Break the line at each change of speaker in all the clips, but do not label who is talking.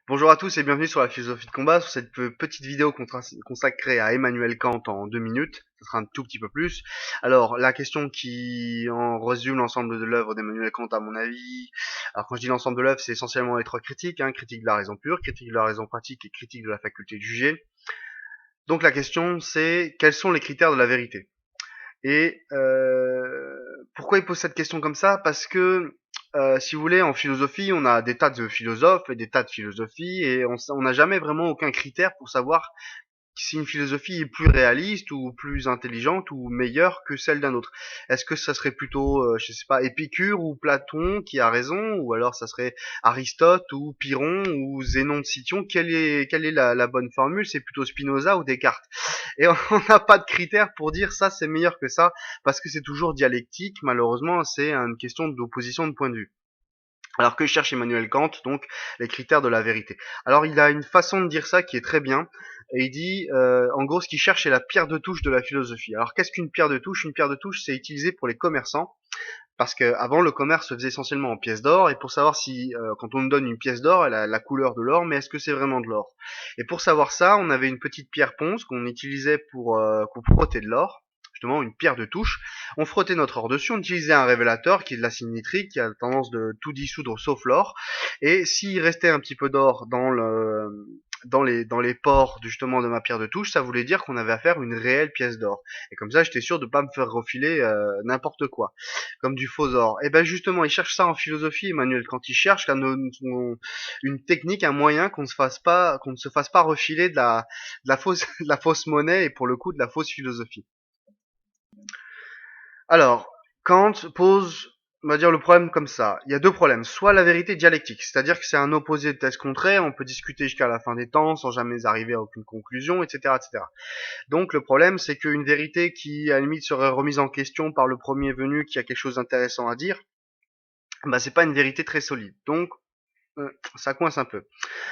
Bonjour à tous et bienvenue sur la philosophie de combat, sur cette petite vidéo consacrée à Emmanuel Kant en 2 minutes. Ce sera un tout petit peu plus. Alors, la question qui en résume l'ensemble de l'œuvre d'Emmanuel Kant, à mon avis. Alors, quand je dis l'ensemble de l'œuvre, c'est essentiellement les trois critiques, critique de la raison pure, critique de la raison pratique et critique de la faculté de juger. Donc, la question, c'est quels sont les critères de la vérité? Et pourquoi il pose cette question comme ça? Parce que, si vous voulez, en philosophie, on a des tas de philosophes et des tas de philosophies, et on n'a jamais vraiment aucun critère pour savoir si une philosophie est plus réaliste ou plus intelligente ou meilleure que celle d'un autre. Est-ce que ça serait plutôt, je sais pas, Épicure ou Platon qui a raison, ou alors ça serait Aristote ou Pyrrhon ou Zénon de Cityon? Quelle est la bonne formule? C'est plutôt Spinoza ou Descartes? Et on n'a pas de critères pour dire ça c'est meilleur que ça, parce que c'est toujours dialectique, malheureusement, c'est une question d'opposition de point de vue. Alors que cherche Emmanuel Kant, donc les critères de la vérité. Alors il a une façon de dire ça qui est très bien, et il dit, en gros, ce qu'il cherche c'est la pierre de touche de la philosophie. Alors qu'est-ce qu'une pierre de touche? Une pierre de touche, c'est utilisé pour les commerçants, parce qu'avant le commerce se faisait essentiellement en pièces d'or, et pour savoir si, quand on nous donne une pièce d'or, elle a la couleur de l'or, mais est-ce que c'est vraiment de l'or? Et pour savoir ça, on avait une petite pierre ponce qu'on utilisait pour frotter de l'or, justement une pierre de touche. On frottait notre or dessus, on utilisait un révélateur qui est de l'acide nitrique, qui a tendance de tout dissoudre sauf l'or, et s'il restait un petit peu d'or dans les pores justement de ma pierre de touche, ça voulait dire qu'on avait affaire à une réelle pièce d'or. Et comme ça, j'étais sûr de pas me faire refiler n'importe quoi comme du faux or. Et ben justement, il cherche ça en philosophie, Emmanuel, quand il cherche une technique, un moyen qu'on ne se fasse pas refiler de la fausse, de la fausse monnaie et pour le coup de la fausse philosophie. Alors, Kant pose, on va dire, le problème comme ça. Il y a deux problèmes. Soit la vérité dialectique, c'est-à-dire que c'est un opposé de thèse contraire, on peut discuter jusqu'à la fin des temps sans jamais arriver à aucune conclusion, etc., etc. Donc le problème, c'est qu'une vérité qui, à la limite, serait remise en question par le premier venu qui a quelque chose d'intéressant à dire, bah c'est pas une vérité très solide. Donc ça coince un peu.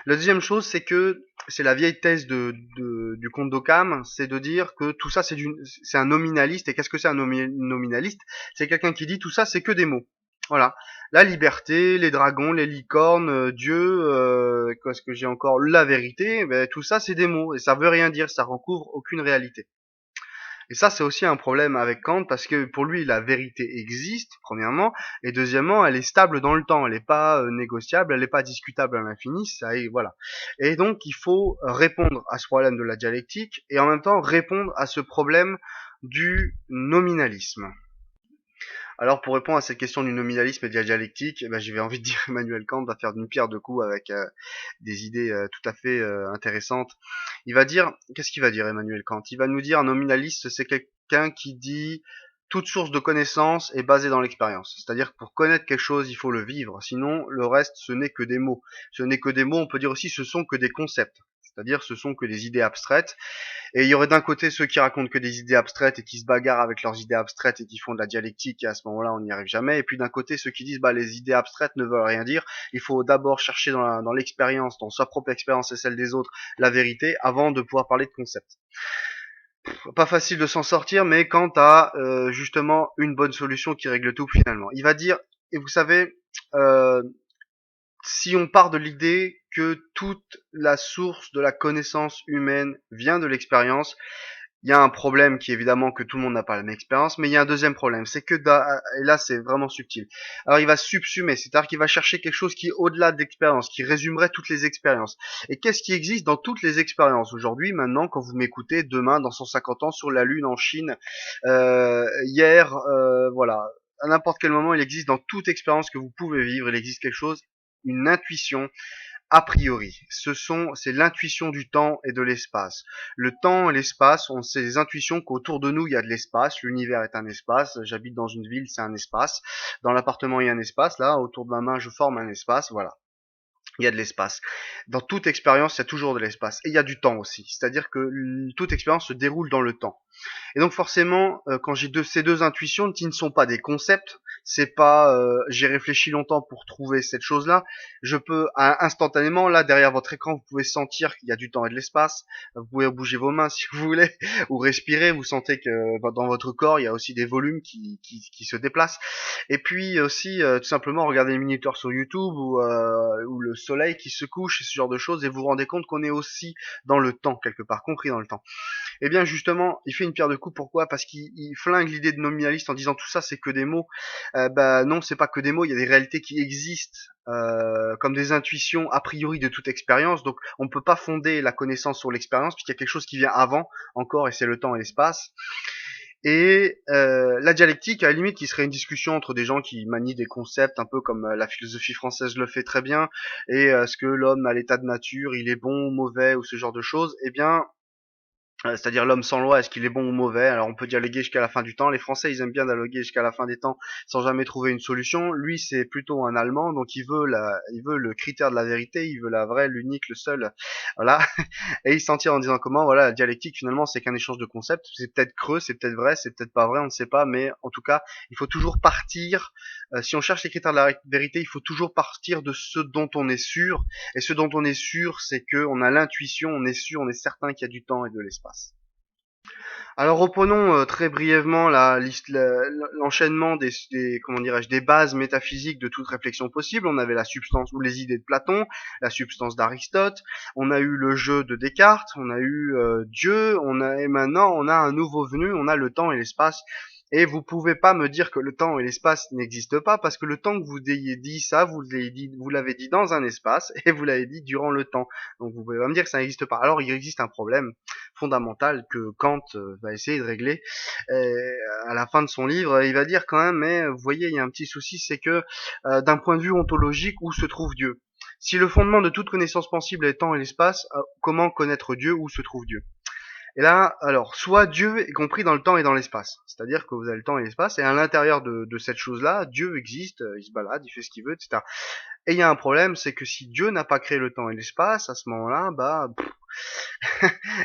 La deuxième chose, c'est que c'est la vieille thèse du comte d'Occam, c'est de dire que tout ça c'est un nominaliste. Et qu'est-ce que c'est un nominaliste? C'est quelqu'un qui dit tout ça c'est que des mots. Voilà. La liberté, les dragons, les licornes, Dieu, qu'est-ce que j'ai encore? La vérité, ben, tout ça c'est des mots et ça veut rien dire, ça recouvre aucune réalité. Et ça, c'est aussi un problème avec Kant parce que pour lui, la vérité existe, premièrement, et deuxièmement, elle est stable dans le temps. Elle n'est pas négociable, elle n'est pas discutable à l'infini. Ça, et voilà. Et donc, il faut répondre à ce problème de la dialectique et en même temps répondre à ce problème du nominalisme. Alors, pour répondre à cette question du nominalisme et de la dialectique, eh ben, j'avais envie de dire Emmanuel Kant va faire d'une pierre deux coups avec des idées tout à fait intéressantes. Il va dire, qu'est-ce qu'il va dire Emmanuel Kant? Il va nous dire un nominaliste, c'est quelqu'un qui dit toute source de connaissance est basée dans l'expérience. C'est-à-dire que pour connaître quelque chose, il faut le vivre. Sinon, le reste, ce n'est que des mots. Ce n'est que des mots, on peut dire aussi ce sont que des concepts. C'est-à-dire ce sont que des idées abstraites. Et il y aurait d'un côté ceux qui racontent que des idées abstraites et qui se bagarrent avec leurs idées abstraites et qui font de la dialectique et à ce moment-là on n'y arrive jamais. Et puis d'un côté ceux qui disent bah les idées abstraites ne veulent rien dire. Il faut d'abord chercher dans l'expérience, dans sa propre expérience et celle des autres, la vérité avant de pouvoir parler de concepts. Pas facile de s'en sortir, mais Kant a justement une bonne solution qui règle tout finalement. Il va dire, et vous savez, euh, si on part de l'idée que toute la source de la connaissance humaine vient de l'expérience, il y a un problème qui est évidemment que tout le monde n'a pas la même expérience, mais il y a un deuxième problème, c'est que et là c'est vraiment subtil. Alors il va subsumer, c'est-à-dire qu'il va chercher quelque chose qui est au-delà de l'expérience, qui résumerait toutes les expériences. Et qu'est-ce qui existe dans toutes les expériences aujourd'hui, maintenant, quand vous m'écoutez, demain, dans 150 ans, sur la Lune, en Chine, hier, voilà, à n'importe quel moment, il existe dans toute expérience que vous pouvez vivre, il existe quelque chose, une intuition a priori. C'est l'intuition du temps et de l'espace. Le temps et l'espace, on sait les intuitions qu'autour de nous, il y a de l'espace. L'univers est un espace. J'habite dans une ville, c'est un espace. Dans l'appartement, il y a un espace. Là, autour de ma main, je forme un espace. Voilà. Il y a de l'espace. Dans toute expérience, il y a toujours de l'espace. Et il y a du temps aussi. C'est-à-dire que toute expérience se déroule dans le temps. Et donc forcément, quand j'ai ces deux intuitions qui ne sont pas des concepts, c'est pas j'ai réfléchi longtemps pour trouver cette chose-là. Je peux instantanément, là derrière votre écran, vous pouvez sentir qu'il y a du temps et de l'espace. Vous pouvez bouger vos mains si vous voulez, ou respirer. Vous sentez que dans votre corps, il y a aussi des volumes qui se déplacent. Et puis aussi, tout simplement, regarder les minuteurs sur YouTube ou le soleil qui se couche, et ce genre de choses, et vous vous rendez compte qu'on est aussi dans le temps, quelque part, compris dans le temps. Eh bien justement, il fait une pierre de coups. Pourquoi? Parce qu'il flingue l'idée de nominaliste en disant tout ça c'est que des mots. Bah non, c'est pas que des mots, il y a des réalités qui existent comme des intuitions a priori de toute expérience. Donc on ne peut pas fonder la connaissance sur l'expérience puisqu'il y a quelque chose qui vient avant encore, et c'est le temps et l'espace. Et la dialectique, à la limite, qui serait une discussion entre des gens qui manient des concepts un peu comme la philosophie française le fait très bien, et est-ce que l'homme à l'état de nature, il est bon ou mauvais, ou ce genre de choses, eh bien c'est-à-dire l'homme sans loi, est-ce qu'il est bon ou mauvais? Alors on peut dialoguer jusqu'à la fin du temps. Les Français, ils aiment bien dialoguer jusqu'à la fin des temps sans jamais trouver une solution. Lui, c'est plutôt un Allemand, donc il veut le critère de la vérité, il veut la vraie, l'unique, le seul. Voilà. Et il s'en tire en disant comment, voilà, la dialectique finalement, c'est qu'un échange de concepts. C'est peut-être creux, c'est peut-être vrai, c'est peut-être pas vrai, on ne sait pas, mais en tout cas, il faut toujours partir. Si on cherche les critères de la vérité, il faut toujours partir de ce dont on est sûr. Et ce dont on est sûr, c'est que on a l'intuition, on est sûr, on est certain qu'il y a du temps et de l'espace. Alors reprenons très brièvement l'enchaînement comment dirais-je, des bases métaphysiques de toute réflexion possible. On avait la substance ou les idées de Platon, la substance d'Aristote, on a eu le jeu de Descartes, on a eu Dieu, et maintenant on a un nouveau venu, on a le temps et l'espace. Et vous pouvez pas me dire que le temps et l'espace n'existent pas, parce que le temps que vous ayez dit ça, vous l'avez dit dans un espace et vous l'avez dit durant le temps. Donc vous pouvez pas me dire que ça n'existe pas. Alors il existe un problème fondamental que Kant va essayer de régler. À la fin de son livre, il va dire quand même, mais vous voyez, il y a un petit souci, c'est que d'un point de vue ontologique, où se trouve Dieu? Si le fondement de toute connaissance sensible est le temps et l'espace, comment connaître Dieu? Où se trouve Dieu? Et là, alors, soit Dieu est compris dans le temps et dans l'espace. C'est-à-dire que vous avez le temps et l'espace, et à l'intérieur de cette chose-là, Dieu existe, il se balade, il fait ce qu'il veut, etc. Et il y a un problème, c'est que si Dieu n'a pas créé le temps et l'espace, à ce moment-là,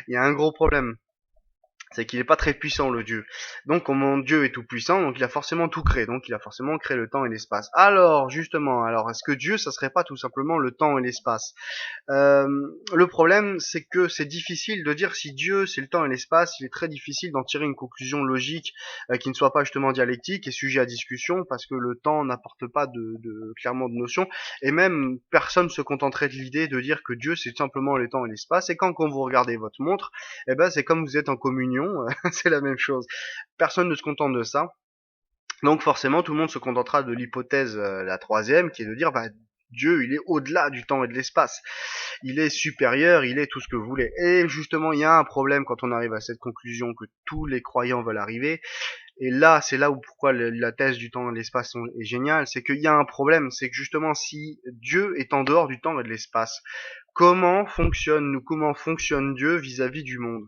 il y a un gros problème. C'est qu'il n'est pas très puissant, le Dieu. Donc mon Dieu est tout puissant, donc il a forcément tout créé, donc il a forcément créé le temps et l'espace. Alors justement, est-ce que Dieu, ça serait pas tout simplement le temps et l'espace? euh, le problème, c'est que c'est difficile de dire si Dieu, c'est le temps et l'espace. Il est très difficile d'en tirer une conclusion logique qui ne soit pas justement dialectique et sujet à discussion, parce que le temps n'apporte pas clairement de notion, et même personne se contenterait de l'idée de dire que Dieu, c'est simplement le temps et l'espace. Et quand vous regardez votre montre, eh ben c'est comme vous êtes en communion, c'est la même chose. Personne ne se contente de ça. Donc forcément, tout le monde se contentera de l'hypothèse, la troisième, qui est de dire, Dieu, il est au-delà du temps et de l'espace. Il est supérieur, il est tout ce que vous voulez. Et justement, il y a un problème quand on arrive à cette conclusion que tous les croyants veulent arriver. Et là, c'est là où pourquoi la thèse du temps et de l'espace est géniale. C'est qu'il y a un problème. C'est que justement, si Dieu est en dehors du temps et de l'espace, comment fonctionne Dieu vis-à-vis du monde?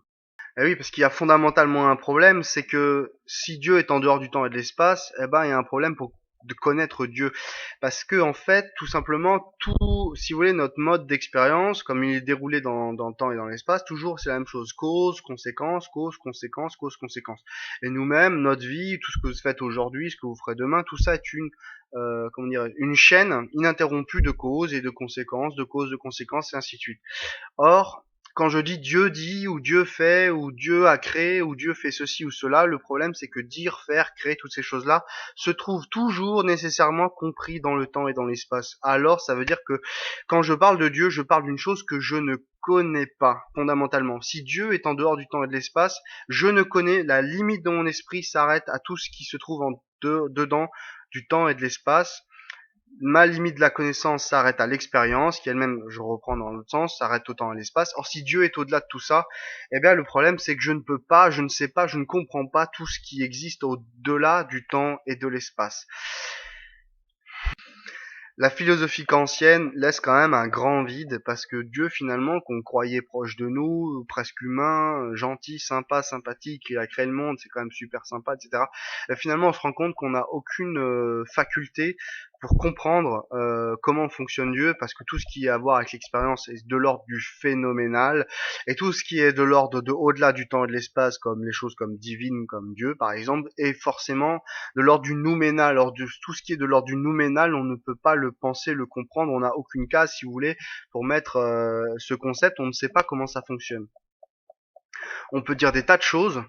Eh oui, parce qu'il y a fondamentalement un problème, c'est que si Dieu est en dehors du temps et de l'espace, eh ben il y a un problème pour de connaître Dieu. Parce que en fait, tout simplement, si vous voulez, notre mode d'expérience, comme il est déroulé dans le temps et dans l'espace, toujours c'est la même chose. Cause, conséquence, cause, conséquence, cause, conséquence. Et nous-mêmes, notre vie, tout ce que vous faites aujourd'hui, ce que vous ferez demain, tout ça est comment dire, une chaîne ininterrompue de causes et de conséquences, de causes, de conséquences, et ainsi de suite. Or, quand je dis Dieu dit, ou Dieu fait, ou Dieu a créé, ou Dieu fait ceci ou cela, le problème c'est que dire, faire, créer, toutes ces choses-là se trouvent toujours nécessairement compris dans le temps et dans l'espace. Alors ça veut dire que quand je parle de Dieu, je parle d'une chose que je ne connais pas, fondamentalement. Si Dieu est en dehors du temps et de l'espace, je ne connais, la limite de mon esprit s'arrête à tout ce qui se trouve dedans du temps et de l'espace. Ma limite de la connaissance s'arrête à l'expérience, qui elle-même, je reprends dans l'autre sens, s'arrête au temps et à l'espace. Or, si Dieu est au-delà de tout ça, eh bien, le problème, c'est que je ne peux pas, je ne sais pas, je ne comprends pas tout ce qui existe au-delà du temps et de l'espace. La philosophie kantienne laisse quand même un grand vide, parce que Dieu, finalement, qu'on croyait proche de nous, presque humain, gentil, sympa, sympathique, il a créé le monde, c'est quand même super sympa, etc. Et finalement, on se rend compte qu'on n'a aucune faculté pour comprendre comment fonctionne Dieu, parce que tout ce qui a à voir avec l'expérience est de l'ordre du phénoménal, et tout ce qui est de l'ordre de au-delà du temps et de l'espace, comme les choses comme divines, comme Dieu par exemple, est forcément de l'ordre du nouménal. Alors tout ce qui est de l'ordre du nouménal, on ne peut pas le penser, le comprendre, on n'a aucune case, si vous voulez, pour mettre ce concept, on ne sait pas comment ça fonctionne. On peut dire des tas de choses,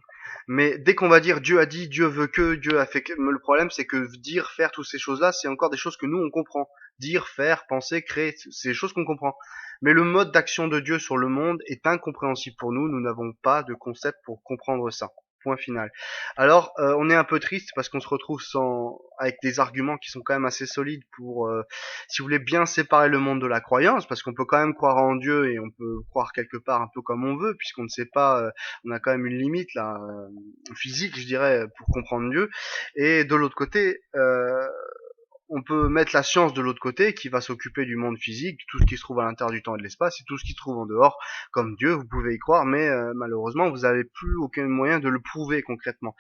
mais dès qu'on va dire Dieu a dit, Dieu veut que, Dieu a fait que, le problème c'est que dire, faire, toutes ces choses-là, c'est encore des choses que nous on comprend. Dire, faire, penser, créer, c'est des choses qu'on comprend. Mais le mode d'action de Dieu sur le monde est incompréhensible pour nous, nous n'avons pas de concept pour comprendre ça. Point final. Alors, on est un peu triste parce qu'on se retrouve avec des arguments qui sont quand même assez solides pour, si vous voulez, bien séparer le monde de la croyance, parce qu'on peut quand même croire en Dieu et on peut croire quelque part un peu comme on veut, puisqu'on ne sait pas, on a quand même une limite là, physique, je dirais, pour comprendre Dieu. Et de l'autre côté, on peut mettre la science de l'autre côté qui va s'occuper du monde physique, tout ce qui se trouve à l'intérieur du temps et de l'espace et tout ce qui se trouve en dehors, comme Dieu, vous pouvez y croire, mais malheureusement vous n'avez plus aucun moyen de le prouver concrètement.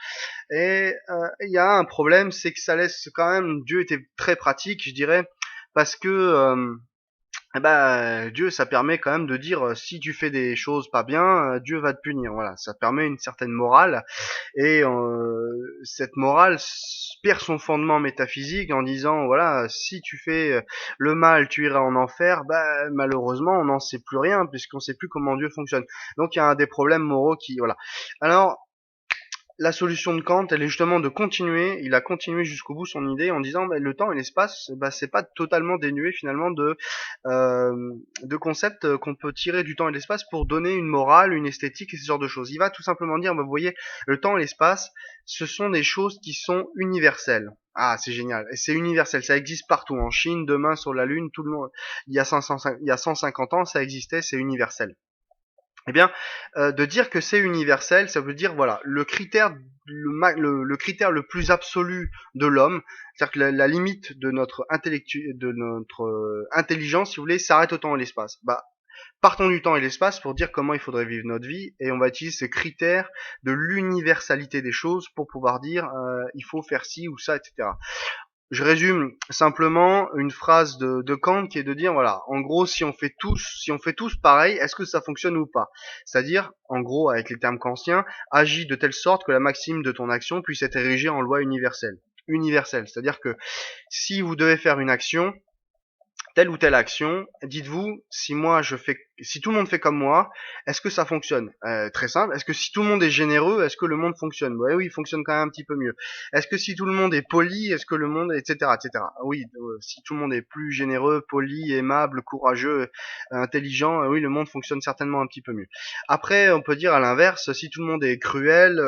Et il y a un problème, c'est que ça laisse quand même, Dieu était très pratique, je dirais, parce que eh ben, Dieu, ça permet quand même de dire si tu fais des choses pas bien, Dieu va te punir. Voilà, ça permet une certaine morale et cette morale perd son fondement métaphysique en disant voilà, si tu fais le mal, tu iras en enfer. Bah malheureusement, on n'en sait plus rien puisqu'on sait plus comment Dieu fonctionne. Donc il y a des problèmes moraux qui voilà. Alors la solution de Kant, elle est justement de continuer. Il a continué jusqu'au bout son idée en disant bah, le temps et l'espace, bah, c'est pas totalement dénué finalement de concepts qu'on peut tirer du temps et de l'espace pour donner une morale, une esthétique et ce genre de choses. Il va tout simplement dire, bah, vous voyez, le temps et l'espace, ce sont des choses qui sont universelles. Ah, c'est génial. Et c'est universel, ça existe partout. En Chine, demain sur la Lune, tout le monde, il y a 150 ans, ça existait, c'est universel. Eh bien, de dire que c'est universel, ça veut dire voilà le critère le critère le plus absolu de l'homme, c'est-à-dire que la limite de notre intelligence, si vous voulez, s'arrête au temps et l'espace. Bah, partons du temps et l'espace pour dire comment il faudrait vivre notre vie, et on va utiliser ce critère de l'universalité des choses pour pouvoir dire il faut faire ci ou ça, etc. Je résume simplement une phrase de Kant qui est de dire voilà, en gros, si on fait tous pareil, est-ce que ça fonctionne ou pas? C'est-à-dire, en gros, avec les termes kantiens, agis de telle sorte que la maxime de ton action puisse être érigée en loi universelle. Universelle, c'est-à-dire que si vous devez faire une action, telle ou telle action, dites-vous si tout le monde fait comme moi, est-ce que ça fonctionne? Très simple. Est-ce que si tout le monde est généreux, est-ce que le monde fonctionne? Ouais, oui, il fonctionne quand même un petit peu mieux. Est-ce que si tout le monde est poli, est-ce que le monde, etc., etc. Oui, si tout le monde est plus généreux, poli, aimable, courageux, intelligent, oui, le monde fonctionne certainement un petit peu mieux. Après, on peut dire à l'inverse, si tout le monde est cruel,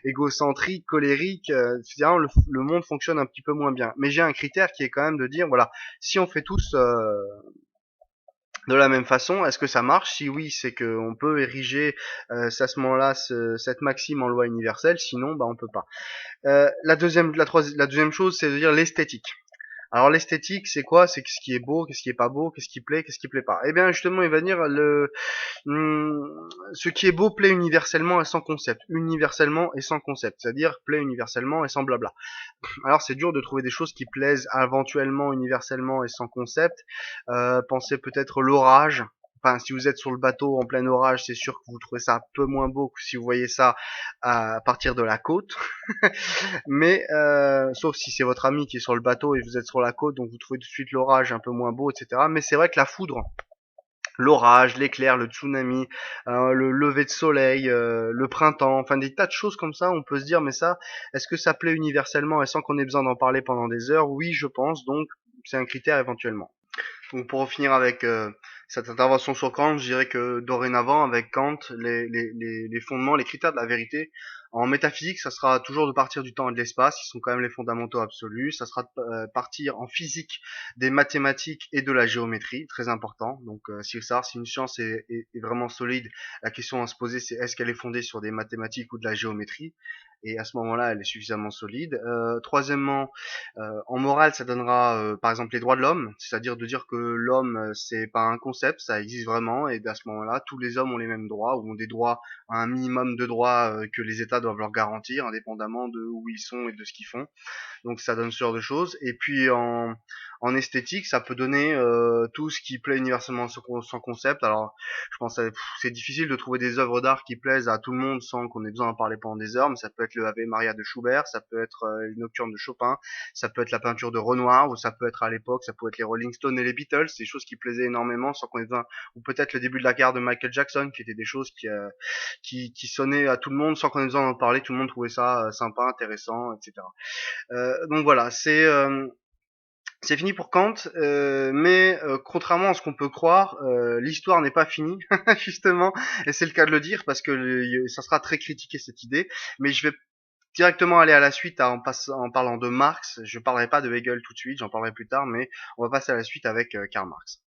égocentrique, colérique, finalement, le monde fonctionne un petit peu moins bien. Mais j'ai un critère qui est quand même de dire, voilà, si on fait tous de la même façon, est-ce que ça marche? Si oui, c'est qu'on peut ériger à ce moment-là cette maxime en loi universelle. Sinon, bah on peut pas. La deuxième chose, c'est de dire l'esthétique. Alors l'esthétique, c'est quoi? C'est ce qui est beau, qu'est-ce qui est pas beau, qu'est-ce qui plaît pas. Eh bien justement, il va dire ce qui est beau plaît universellement et sans concept. Universellement et sans concept, c'est-à-dire plaît universellement et sans blabla. Alors c'est dur de trouver des choses qui plaisent éventuellement, universellement et sans concept. Pensez peut-être l'orage. Enfin, si vous êtes sur le bateau en plein orage, c'est sûr que vous trouvez ça un peu moins beau que si vous voyez ça à partir de la côte. Mais sauf si c'est votre ami qui est sur le bateau et vous êtes sur la côte, donc vous trouvez tout de suite l'orage un peu moins beau, etc. Mais c'est vrai que la foudre, l'orage, l'éclair, le tsunami, le lever de soleil, le printemps, enfin des tas de choses comme ça, on peut se dire mais ça, est-ce que ça plaît universellement et sans qu'on ait besoin d'en parler pendant des heures? Oui, je pense, donc c'est un critère éventuellement. Donc pour en finir avec cette intervention sur Kant, je dirais que dorénavant, avec Kant, les fondements, les critères de la vérité, en métaphysique, ça sera toujours de partir du temps et de l'espace, qui sont quand même les fondamentaux absolus. Ça sera de partir en physique des mathématiques et de la géométrie, très important. Donc si si une science est vraiment solide, la question à se poser c'est est-ce qu'elle est fondée sur des mathématiques ou de la géométrie. et à ce moment-là, elle est suffisamment solide. Troisièmement, en morale, ça donnera par exemple les droits de l'homme, c'est-à-dire de dire que l'homme c'est pas un concept, ça existe vraiment, et à ce moment-là, tous les hommes ont les mêmes droits ou ont des droits, un minimum de droits que les États doivent leur garantir, indépendamment de où ils sont et de ce qu'ils font. Donc ça donne ce genre de choses. Et puis en esthétique, ça peut donner tout ce qui plaît universellement sans concept. Alors je pense que c'est difficile de trouver des œuvres d'art qui plaisent à tout le monde sans qu'on ait besoin d'en parler pendant des heures, mais ça peut être le Ave Maria de Schubert, ça peut être les Nocturnes de Chopin, ça peut être la peinture de Renoir, ou ça peut être à l'époque, ça peut être les Rolling Stones et les Beatles, c'est des choses qui plaisaient énormément sans qu'on ait besoin, ou peut-être le début de la carrière de Michael Jackson, qui étaient des choses qui sonnaient à tout le monde sans qu'on ait besoin d'en parler, tout le monde trouvait ça sympa, intéressant, etc. Donc voilà, c'est fini pour Kant, mais contrairement à ce qu'on peut croire, l'histoire n'est pas finie, justement, et c'est le cas de le dire, parce que ça sera très critiqué cette idée, mais je vais directement aller à la suite en parlant de Marx. Je parlerai pas de Hegel tout de suite, j'en parlerai plus tard, mais on va passer à la suite avec Karl Marx.